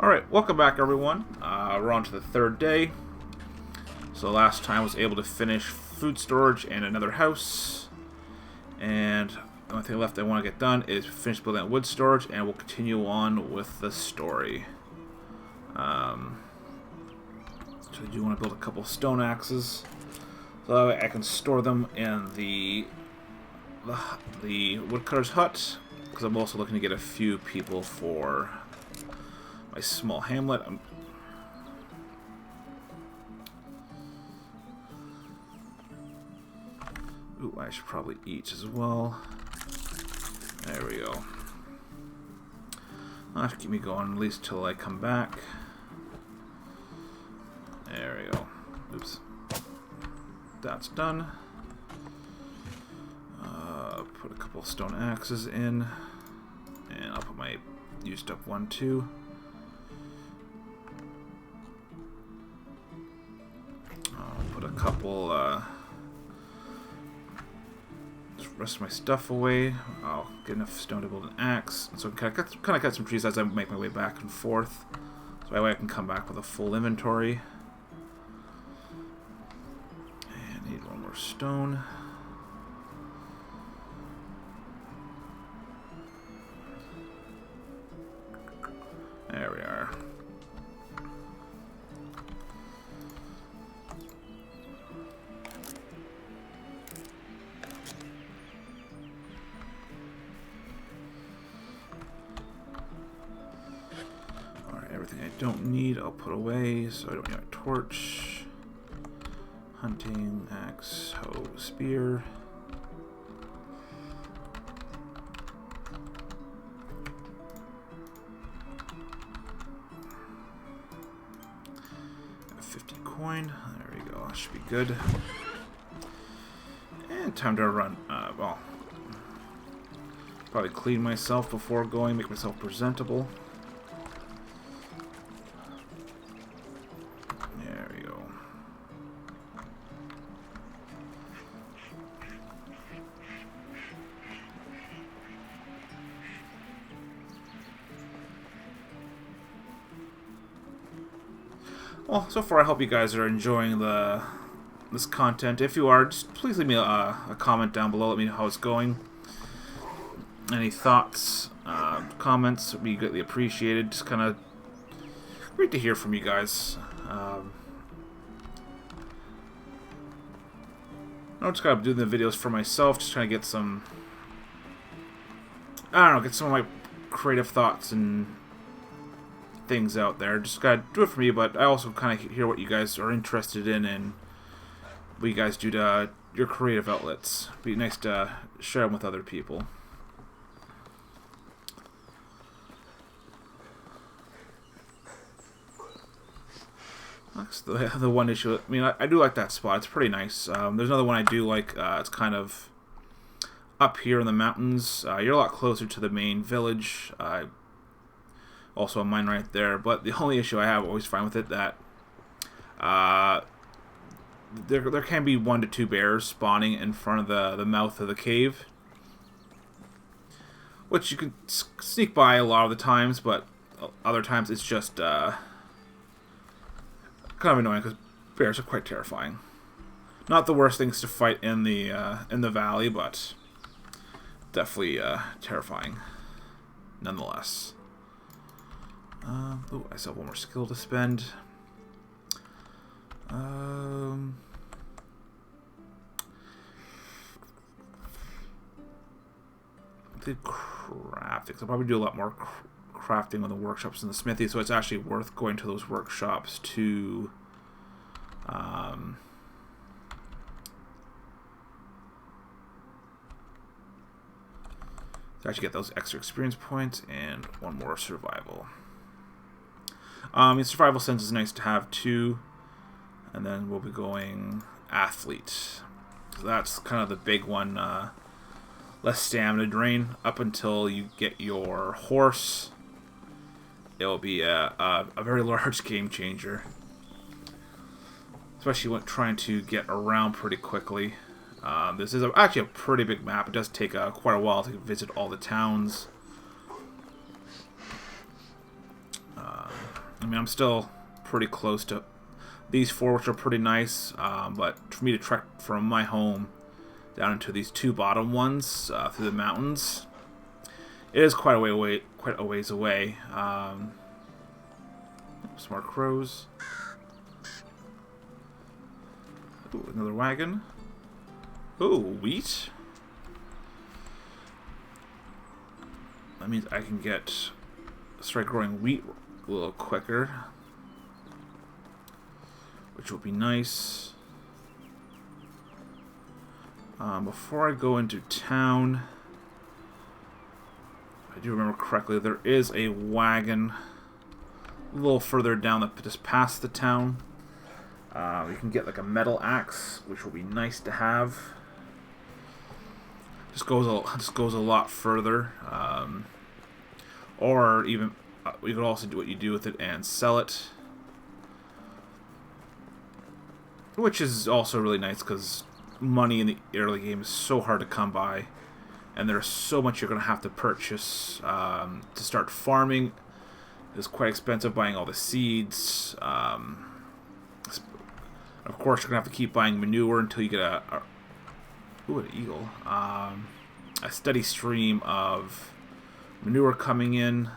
Alright, welcome back everyone. We're on to the third day. So last time I was able to finish food storage and another house. And the only thing left I want to get done is finish building that wood storage, and we'll continue on with the story. So I do want to build a couple stone axes. So that way I can store them in the woodcutter's hut. Because I'm also looking to get a few people for my small hamlet. Ooh, I should probably eat as well. There we go. That'll have to keep me going at least till I come back. There we go. Oops. That's done. Put a couple stone axes in. And I'll put my used up one too. I'll put a couple rest of my stuff away. I'll get enough stone to build an axe. And so I kind of cut some trees as I make my way back and forth. So that way I can come back with a full inventory. And need one more stone. There we are. Alright, everything I don't need I'll put away, so I don't need a torch. Hunting, axe, hoe, spear. Coin. There we go. That should be good. And time to run. Well, probably clean myself before going, make myself presentable. There we go. Well, so far I hope you guys are enjoying this content. If you are, just please leave me a comment down below. Let me know how it's going. Any thoughts, comments would be greatly appreciated. Just kind of great to hear from you guys. I'm just kind of doing the videos for myself, just trying to get some, I don't know, get some of my creative thoughts and things out there. Just gotta do it for me, but I also kind of hear what you guys are interested in and what you guys do to your creative outlets. It'd be nice to share them with other people. That's the one issue. I mean, I do like that spot. It's pretty nice. There's another one I do like. It's kind of up here in the mountains. You're a lot closer to the main village. Also a mine right there, but the only issue I have, always find with it, that there can be 1 to 2 bears spawning in front of the mouth of the cave, which you can sneak by a lot of the times, but other times it's just kind of annoying because bears are quite terrifying. Not the worst things to fight in the valley, but definitely terrifying nonetheless. Oh, I still have one more skill to spend. The crafting. I'll probably do a lot more crafting on the workshops and the smithy, so it's actually worth going to those workshops to actually get those extra experience points and one more survival. In survival sense is nice to have too, and then we'll be going athlete. So that's kind of the big one. Less stamina drain up until you get your horse. It'll be a very large game changer, especially when trying to get around pretty quickly. This is actually a pretty big map. It does take quite a while to visit all the towns. I mean, I'm still pretty close to these four, which are pretty nice, but for me to trek from my home down into these two bottom ones through the mountains, it is quite a ways away. Smart crows. Ooh, another wagon. Ooh, wheat. That means I can start growing wheat a little quicker, which will be nice. Before I go into town, if I do remember correctly, there is a wagon a little further down, just past the town. You can get like a metal axe, which will be nice to have. Just goes a lot further. Or even you could also do what you do with it and sell it, which is also really nice because money in the early game is so hard to come by, and there's so much you're going to have to purchase to start farming. It's quite expensive buying all the seeds. Of course, you're going to have to keep buying manure until you get ooh, an eagle. A steady stream of manure coming in.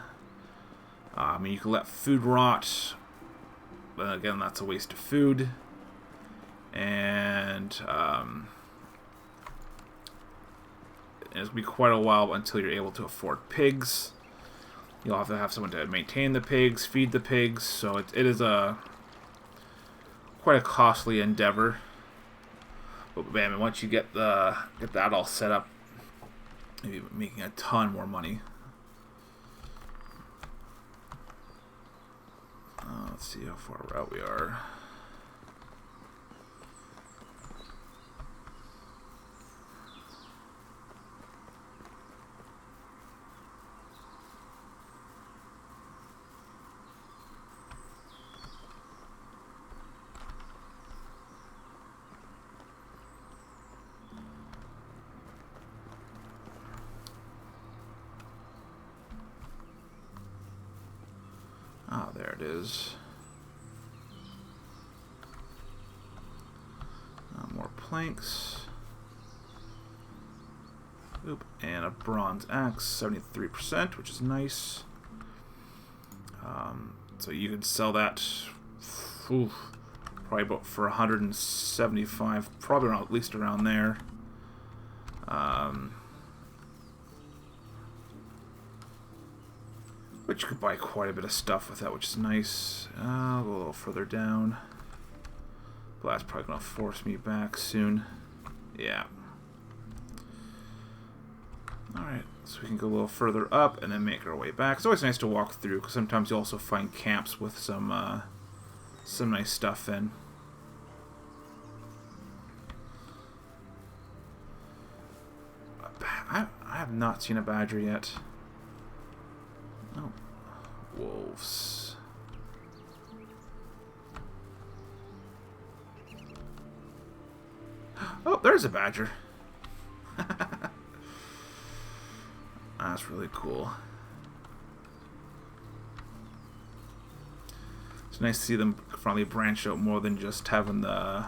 I mean, you can let food rot, but again, that's a waste of food. And it's going to be quite a while until you're able to afford pigs. You'll have to have someone to maintain the pigs, feed the pigs, so it is quite a costly endeavor. But man, once you get that all set up, you'll be making a ton more money. Let's see how far out we are. Ah, there it is. More planks. Oop, and a bronze axe, 73%, which is nice. So you can sell that probably about for 175, probably around, at least around there. But you could buy quite a bit of stuff with that, which is nice. I'll go a little further down. But that's probably going to force me back soon. Yeah. Alright, so we can go a little further up and then make our way back. It's always nice to walk through, because sometimes you also find camps with some nice stuff in. I have not seen a badger yet. Oh, wolves. Oh, there's a badger. That's really cool. It's nice to see them finally branch out more than just having the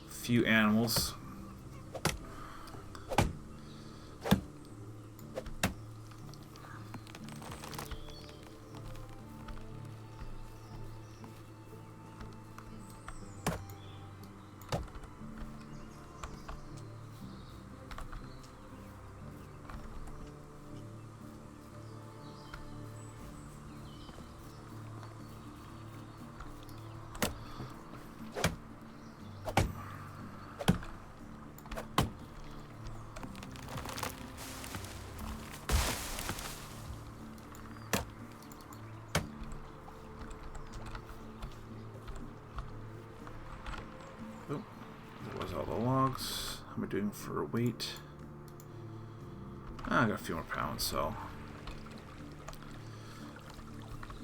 few animals. Oh, there was all the logs. How am I doing for weight? I got a few more pounds, so.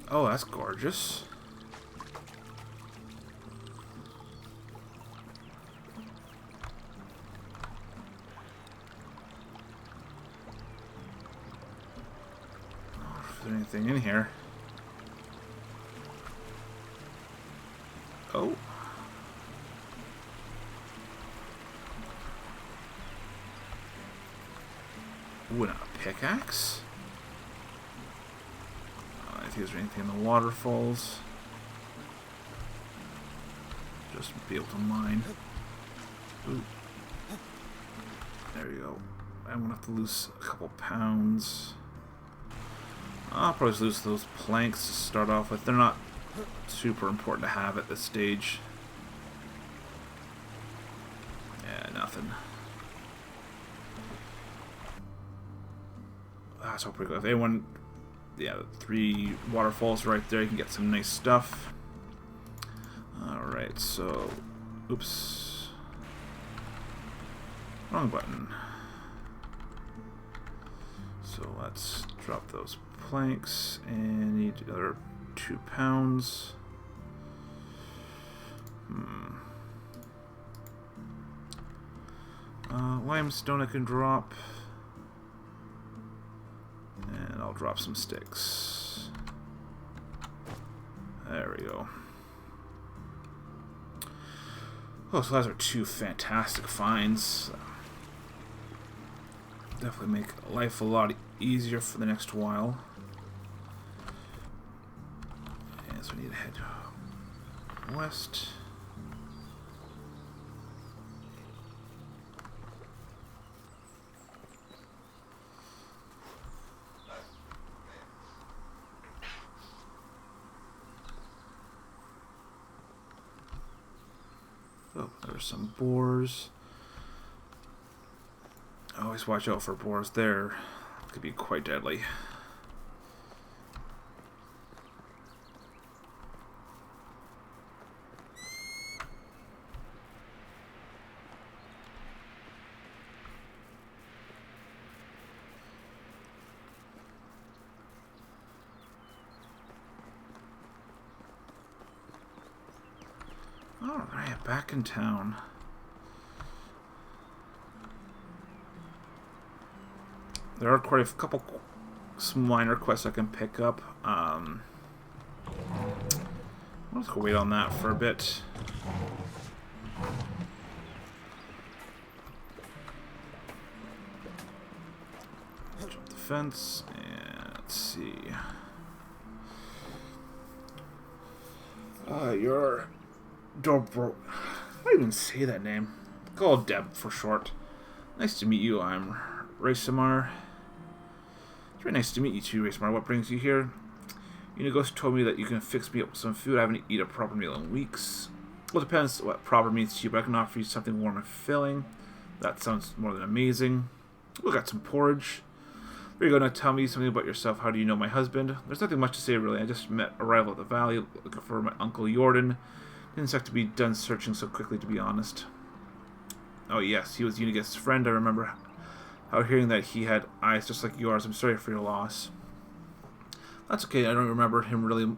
Oh, that's gorgeous. Oh, if there's anything in here. Oh. Ooh, and a pickaxe? I think there's anything in the waterfalls. Just be able to mine. Ooh. There you go. I'm gonna have to lose a couple pounds. I'll probably lose those planks to start off with. They're not super important to have at this stage. Yeah, nothing. That's all pretty good. If anyone, yeah, 3 waterfalls right there, you can get some nice stuff. Alright, so, oops. Wrong button. So let's drop those planks and need another 2 pounds. Limestone I can drop. And I'll drop some sticks. There we go. Oh, so those are 2 fantastic finds. Definitely make life a lot easier for the next while. And so we need to head west. Oh, there's some boars. Always watch out for boars there. Could be quite deadly. Alright, back in town. There are quite a couple minor quests I can pick up. Let's go wait on that for a bit. Jump the fence, and let's see. Your Dobro. I don't even say that name. Call Deb for short. Nice to meet you. I'm Racemar. It's very nice to meet you too, Racemar. What brings you here? Unigos told me that you can fix me up with some food. I haven't eaten a proper meal in weeks. Well, it depends what proper means to you, but I can offer you something warm and filling. That sounds more than amazing. We got some porridge. There you go. Now tell me something about yourself. How do you know my husband? There's nothing much to say, really. I just met a rival at the valley looking for my uncle Jordan. Didn't expect to be done searching so quickly, to be honest. Oh yes, he was Unigas' friend. I remember how hearing that he had eyes just like yours. I'm sorry for your loss. That's okay. I don't remember him really.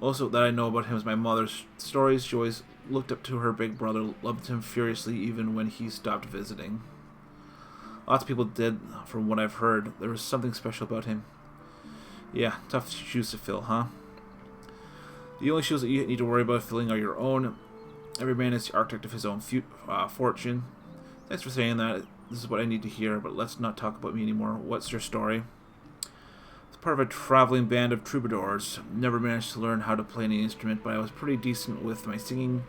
Most of that I know about him is my mother's stories. She always looked up to her big brother, loved him furiously even when he stopped visiting. Lots of people did, from what I've heard. There was something special about him. Yeah, tough shoes to fill, huh? The only shoes that you need to worry about filling are your own. Every man is the architect of his own fortune. Thanks for saying that. This is what I need to hear, but let's not talk about me anymore. What's your story? It's part of a traveling band of troubadours. Never managed to learn how to play any instrument, but I was pretty decent with my singing.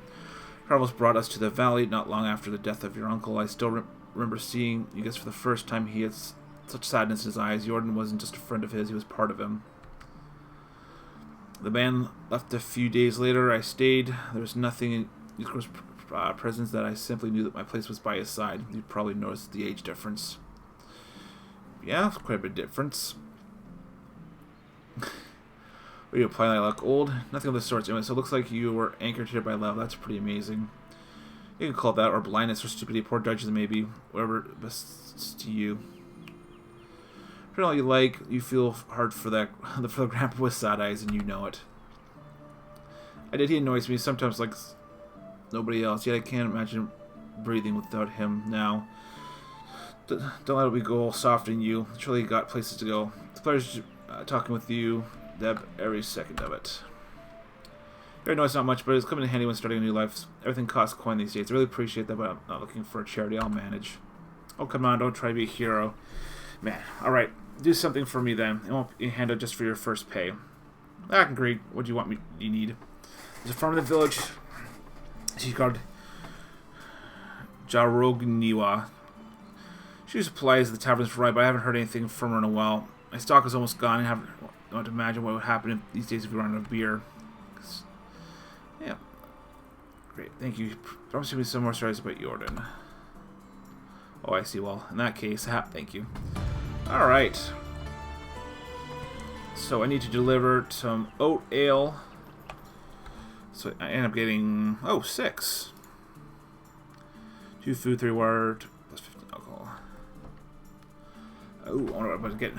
Travels brought us to the valley not long after the death of your uncle. I still remember seeing you guys for the first time. He had such sadness in his eyes. Jordan wasn't just a friend of his, he was part of him. The band left a few days later. I stayed. There was nothing in Yusuke's presence that I simply knew that my place was by his side. You probably noticed the age difference. Yeah, it's quite a bit difference. Are you applying that luck old? Nothing of the sort. Anyway, so it looks like you were anchored here by love. That's pretty amazing. You can call it that, or blindness, or stupidity. Poor judges, maybe. Whatever best to you. For all you like, you feel hard for that for the grandpa with sad eyes, and you know it. He annoys me sometimes like nobody else. Yet I can't imagine breathing without him now. Don't let me go all soft in you. Surely you got places to go. It's a pleasure talking with you, Deb, every second of it. I know it's not much, but it's coming in handy when starting a new life. Everything costs coin these days. I really appreciate that, but I'm not looking for a charity. I'll manage. Oh, come on, don't try to be a hero. Man, alright. Do something for me then. It won't be handled just for your first pay. I can agree. What do you want me? You need? There's a farm in the village. She's called Jarogniwa. She supplies the taverns for right, but I haven't heard anything from her in a while. My stock is almost gone. I don't imagine what would happen these days if we run out of beer. Yeah. Great. Thank you. Promise me some more stories about Jordan. Oh, I see. Well, in that case, thank you. Alright. So I need to deliver some oat ale. So I end up getting, 6. 2 food, 3 water, plus 15 alcohol. Oh, I wonder what I'm about to get.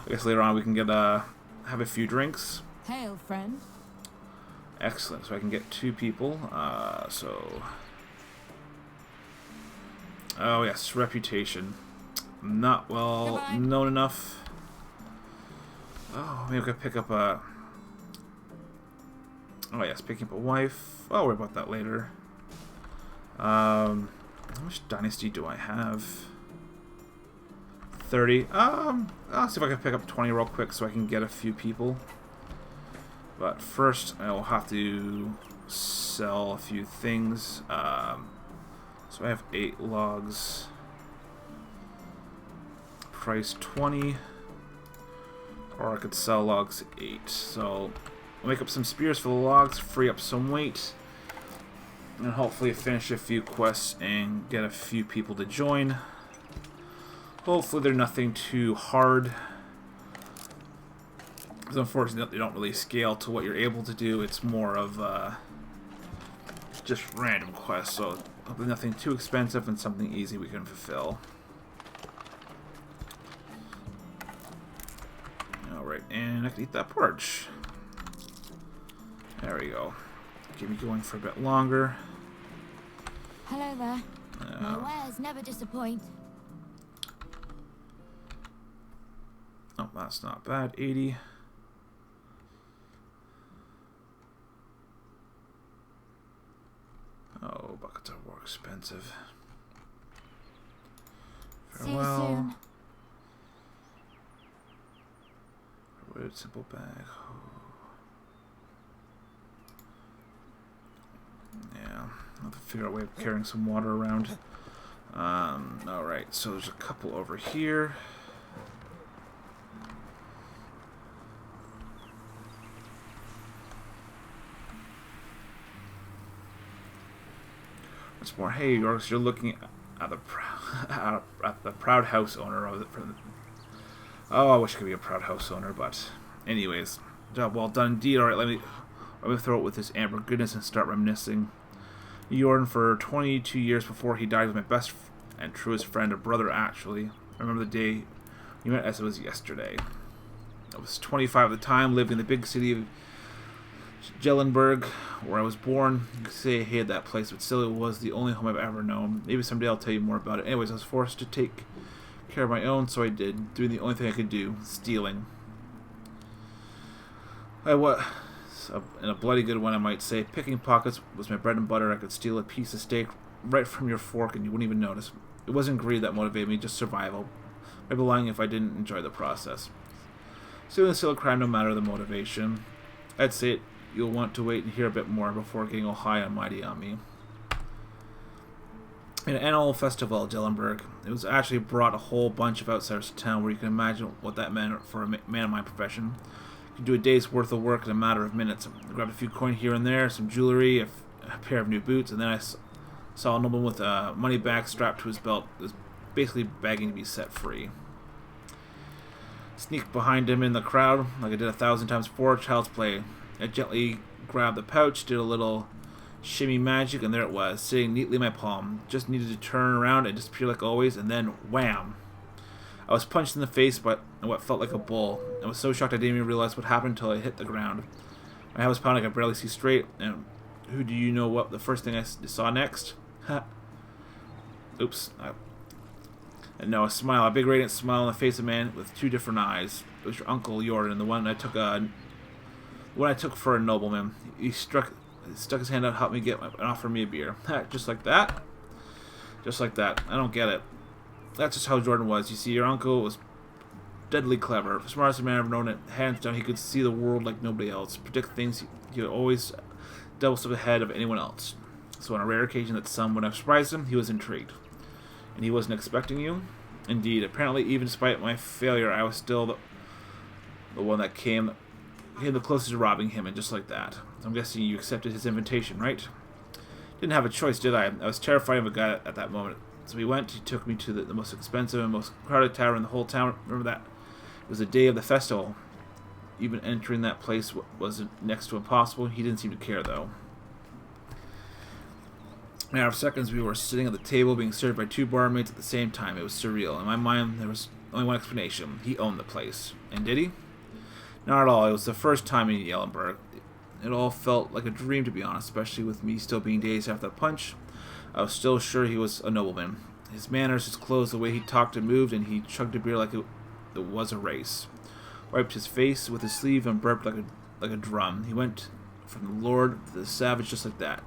I guess later on we can get have a few drinks. Hail, friend. Excellent. So I can get 2 people. Oh yes, reputation. Not well known enough. Oh, maybe I could pick up a. Oh yes, picking up a wife. I'll worry about that later. How much Dynasty do I have? 30. I'll see if I can pick up 20 real quick so I can get a few people. But first, I will have to sell a few things. So I have 8 logs. Price 20. Or I could sell logs 8. So I'll make up some spears for the logs, free up some weight, and hopefully finish a few quests and get a few people to join. Hopefully they're nothing too hard. Because unfortunately they don't really scale to what you're able to do. It's more of just random quests. So hopefully nothing too expensive and something easy we can fulfill. Alright, and I can eat that porridge. There we go. Keep me going for a bit longer. Hello there. My wares never disappoint. Oh, that's not bad. 80. Oh, buckets are more expensive. Farewell. See you soon. Red simple bag. Yeah, I'll have to figure out a way of carrying some water around. Alright, so there's a couple over here. What's more, hey, Yorks, you're looking at the proud house owner of it. Oh, I wish I could be a proud house owner, but anyways, job well done indeed. Alright, let me throw it with this amber goodness and start reminiscing. Jordan, for 22 years before he died, was my best and truest friend, a brother actually. I remember the day we met as it was yesterday. I was 25 at the time, living in the big city of Jellenberg, where I was born. You could say I hated that place, but still it was the only home I've ever known. Maybe someday I'll tell you more about it. Anyways, I was forced to take care of my own, so I did, doing the only thing I could do, stealing. And a bloody good one, I might say. Picking pockets was my bread and butter. I could steal a piece of steak right from your fork and you wouldn't even notice. It wasn't greed that motivated me, just survival. I'd be lying if I didn't enjoy the process. Stealing is still a crime no matter the motivation. I'd say you'll want to wait and hear a bit more before getting all high and mighty on me. In an annual festival at Jellenberg, it was actually brought a whole bunch of outsiders to town, where you can imagine what that meant for a man of my profession. You could do a day's worth of work in a matter of minutes. I grabbed a few coin here and there, some jewelry, a pair of new boots, and then I saw a nobleman with a money bag strapped to his belt, was basically begging to be set free. Sneaked behind him in the crowd, like I did 1,000 times before. Child's play. I gently grabbed the pouch, did a little shimmy magic, and there it was, sitting neatly in my palm. Just needed to turn around and disappear like always, and then wham! I was punched in the face by what felt like a bull. I was so shocked I didn't even realize what happened until I hit the ground. My head was pounding, I could barely see straight, and who do you know what the first thing I saw next? Ha! Oops. And no, a big radiant smile on the face of a man with 2 different eyes. It was your uncle Jordan, the one I took the what I took for a nobleman. He stuck his hand out, helped me get and offered me a beer. Just like that? Just like that. I don't get it. That's just how Jordan was. You see, your uncle was deadly clever. Smartest man I've ever known it. Hands down, he could see the world like nobody else. Predict things. He would always double step ahead of anyone else. So on a rare occasion that some would have surprised him, he was intrigued. And he wasn't expecting you? Indeed. Apparently, even despite my failure, I was still the one that came the closest to robbing him, and just like that. So I'm guessing you accepted his invitation, right? Didn't have a choice, did I? I was terrified of a guy at that moment. So we went. He took me to the most expensive and most crowded tavern in the whole town. Remember that? It was the day of the festival. Even entering that place was next to impossible. He didn't seem to care, though. In a matter of seconds, we were sitting at the table being served by two barmaids at the same time. It was surreal. In my mind, there was only one explanation. He owned the place. And did he? Not at all. It was the first time in Yellenberg. It all felt like a dream, to be honest, especially with me still being dazed after the punch. I was still sure he was a nobleman. His manners, his clothes, the way he talked and moved, and he chugged a beer like it was a race. Wiped his face with his sleeve and burped like a drum. He went from the lord to the savage just like that.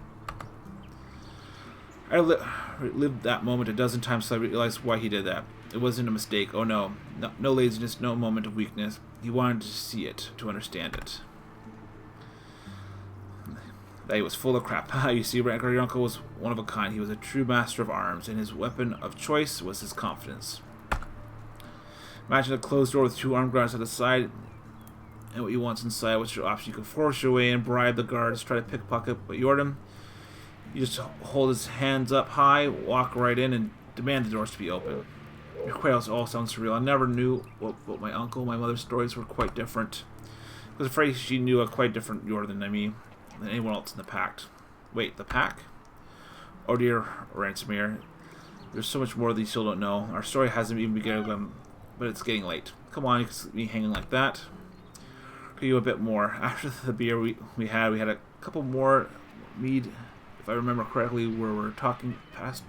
I lived that moment a dozen times so I realized why he did that. It wasn't a mistake. Oh no. No laziness, no moment of weakness. He wanted to see it, to understand it. That he was full of crap. You see, your uncle was one of a kind. He was a true master of arms, and his weapon of choice was his confidence. Imagine a closed door with two armed guards at the side, and what you want inside. What's your option? You could force your way in, bribe the guards, try to pickpocket, but Jordan, you just hold his hands up high, walk right in, and demand the doors to be open. Your quails all sound surreal. I never knew what my uncle, my mother's stories were quite different. I was afraid she knew a quite different Jordan than me, than anyone else in the pact. Wait, the pack? Oh dear, Ransomere. There's so much more that you still don't know. Our story hasn't even begun, but it's getting late. Come on, you can keep me hanging like that. Give you a bit more. After the beer we had a couple more mead. If I remember correctly, where we're talking past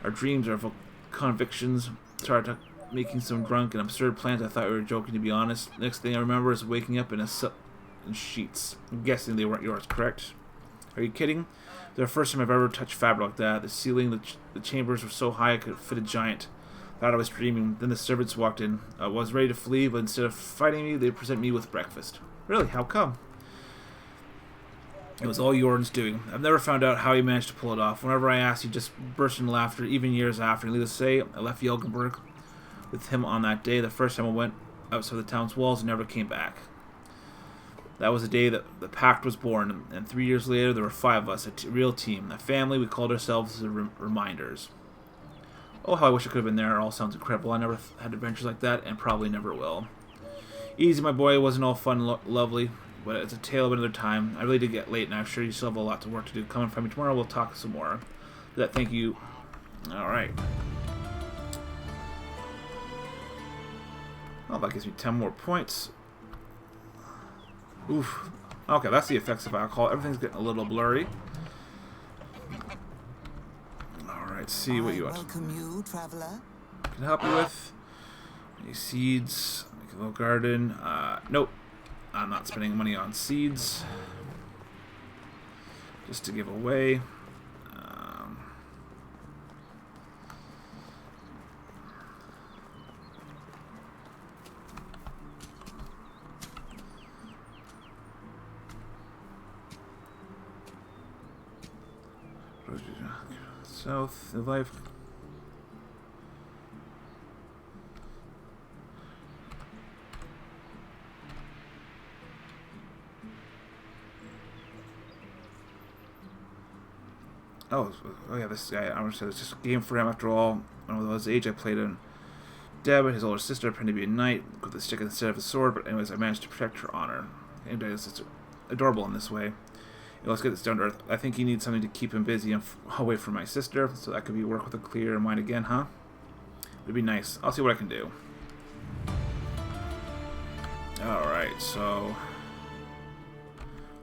our dreams, our convictions, started making some drunk and absurd plans. I thought we were joking, to be honest. Next thing I remember is waking up in sheets. I'm guessing they weren't yours, correct? Are you kidding? They're the first time I've ever touched fabric like that. The ceiling, the chambers were so high I could fit a giant. Thought I was dreaming. Then the servants walked in. I was ready to flee, but instead of fighting me, they present me with breakfast. Really? How come? It was all Jordan's doing. I've never found out how he managed to pull it off. Whenever I asked, he just burst into laughter, even years after. And needless to say, I left Yelgenberg with him on that day. The first time I went outside the town's walls and never came back. That was the day that the pact was born, and 3 years later, there were 5 of us, a real team, a family. We called ourselves the Reminders. Oh, how I wish I could have been there. It all sounds incredible. I never had adventures like that, and probably never will. Easy, my boy. It wasn't all fun and lovely, but it's a tale of another time. I really did get late, and I'm sure you still have a lot of work to do. Come and find me tomorrow. We'll talk some more. For that, thank you. All right. Well, that gives me 10 more points. Oof. Okay, that's the effects of alcohol. Everything's getting a little blurry. Alright, see what you want. Welcome you, traveler. Can help you with any seeds, like a little garden. Nope. I'm not spending money on seeds. Just to give away. South, the life. Oh yeah, this guy. I understand. It's just a game for him after all. When I was age, I played in Deb, his older sister, pretending to be a knight with a stick instead of a sword. But anyways, I managed to protect her honor. And it's adorable in this way. Let's get this down to earth. I think he needs something to keep him busy and away from my sister, so that could be work with a clear mind again, huh? It'd be nice. I'll see what I can do. Alright, so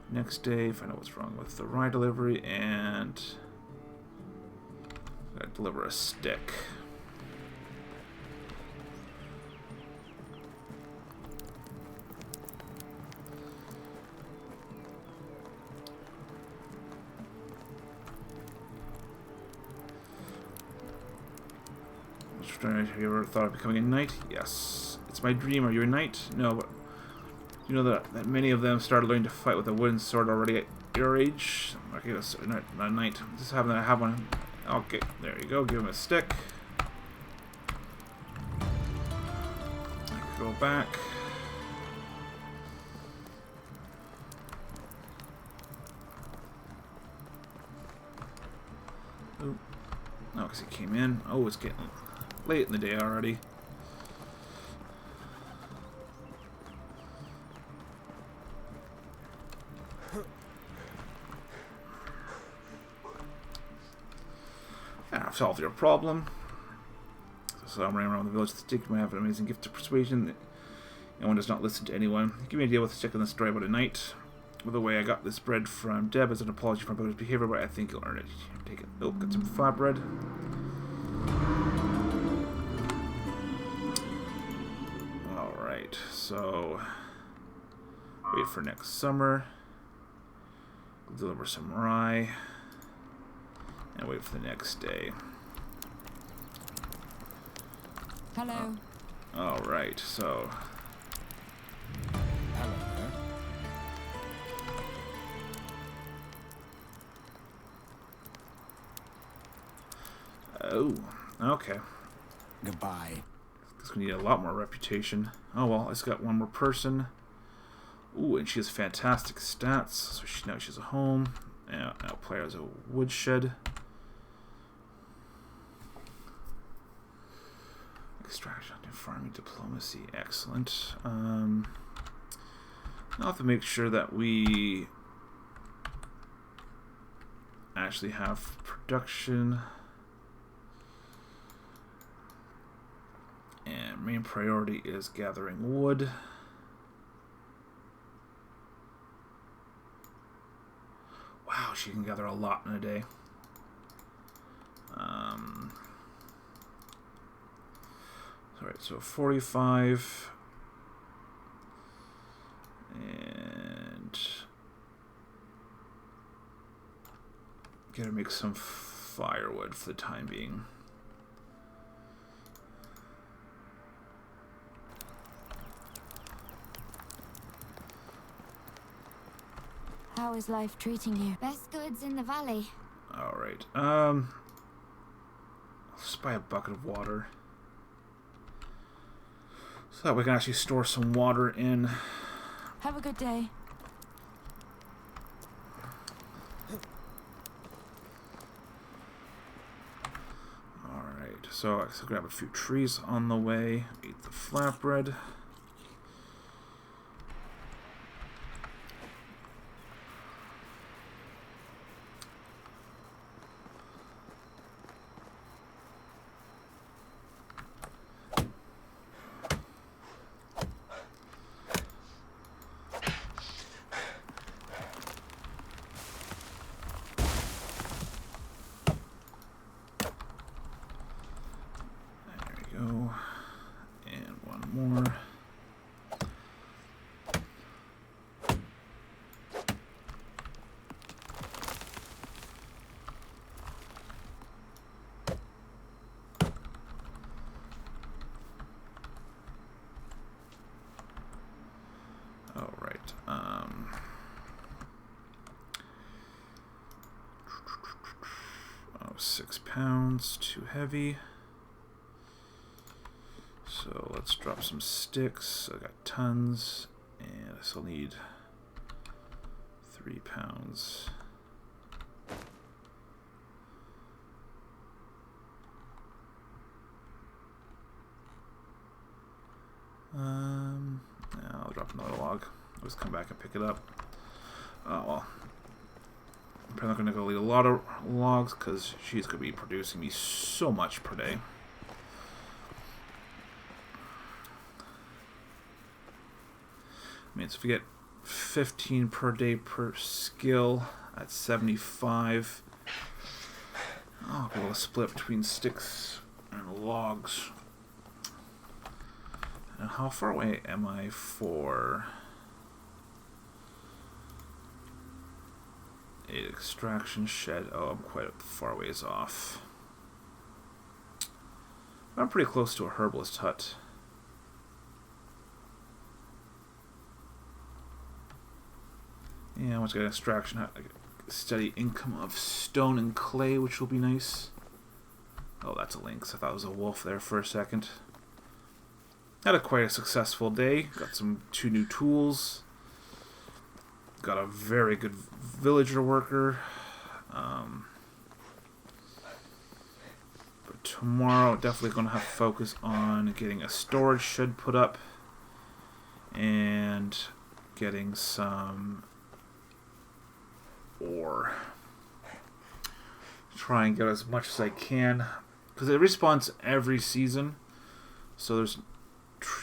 next day, find out what's wrong with the rye delivery, and gotta deliver a stick. Have you ever thought of becoming a knight? Yes. It's my dream. Are you a knight? No, but you know that many of them started learning to fight with a wooden sword already at your age? Okay, that's not a knight. Just happen to have one. Okay, there you go. Give him a stick. Go back. Oh, no, because he came in. Oh, it's getting late in the day already. I've solved your problem. So I'm running around the village with the stick. You might have an amazing gift of persuasion. No one does not listen to anyone. Give me a deal with a stick in the story about a knight. By the way, I got this bread from Deb as an apology for my brother's behavior, but I think you'll earn it. Take it. Oh, got some flatbread. Alright, so wait for next summer. Deliver some rye. And wait for the next day. Hello. Alright, so Hello there. oh, okay. Goodbye. It's gonna need a lot more reputation. Oh well, I just got one more person. Ooh, and she has fantastic stats. So now she's a home. Now player has a woodshed. Extraction, farming, diplomacy, excellent. I'll have to make sure that we actually have production. And main priority is gathering wood. Wow, she can gather a lot in a day. Alright, so 45. And gotta make some firewood for the time being. How is life treating you? Best goods in the valley. Alright, I'll just buy a bucket of water. So that we can actually store some water in. Have a good day. Alright, so I still grab a few trees on the way. Eat the flatbread. Go. And one more. All right. Oh, 6 pounds, too heavy. So let's drop some sticks. I got tons, and I still need 3 pounds. I'll drop another log. I'll just come back and pick it up. Oh well. I'm probably not going to go leave a lot of logs because she's going to be producing me so much per day. I mean, so if we get 15 per day per skill, that's 75. I'll be able to split between sticks and logs. And how far away am I for an extraction shed? Oh, I'm quite a far ways off. I'm pretty close to a herbalist hut. Yeah, once I get extraction hut, I get a steady income of stone and clay, which will be nice. Oh, that's a lynx. I thought it was a wolf there for a second. Had a quite a successful day. Got 2 new tools. Got a very good villager worker. But tomorrow, definitely going to have to focus on getting a storage shed put up and getting some ore. Try and get as much as I can because it respawns every season, so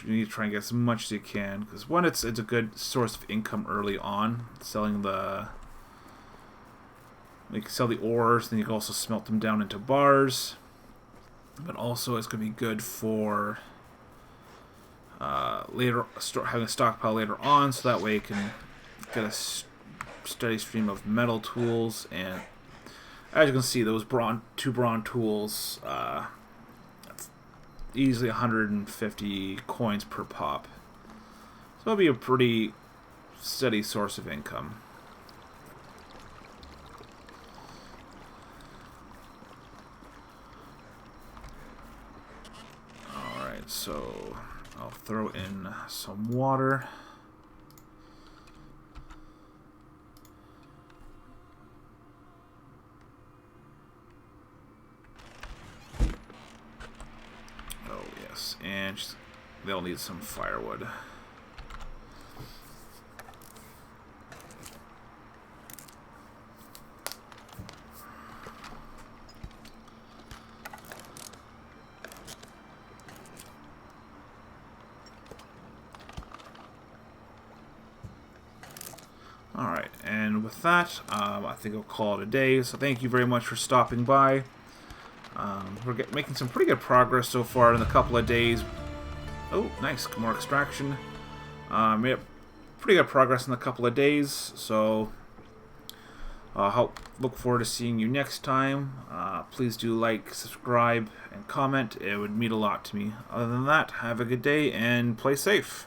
you need to try and get as much as you can because one, it's a good source of income early on, selling you can sell the ores, then you can also smelt them down into bars, but also it's going to be good for having a stockpile later on, so that way you can get a steady stream of metal tools. And as you can see, those 2 bronze tools, that's easily 150 coins per pop. So it'll be a pretty steady source of income. Alright, so I'll throw in some water. And they'll need some firewood. Alright, and with that, I think I'll call it a day. So thank you very much for stopping by. We're making some pretty good progress so far in a couple of days. Oh, nice. More extraction. Made pretty good progress in a couple of days, so look forward to seeing you next time. Please do like, subscribe, and comment. It would mean a lot to me. Other than that, have a good day and play safe.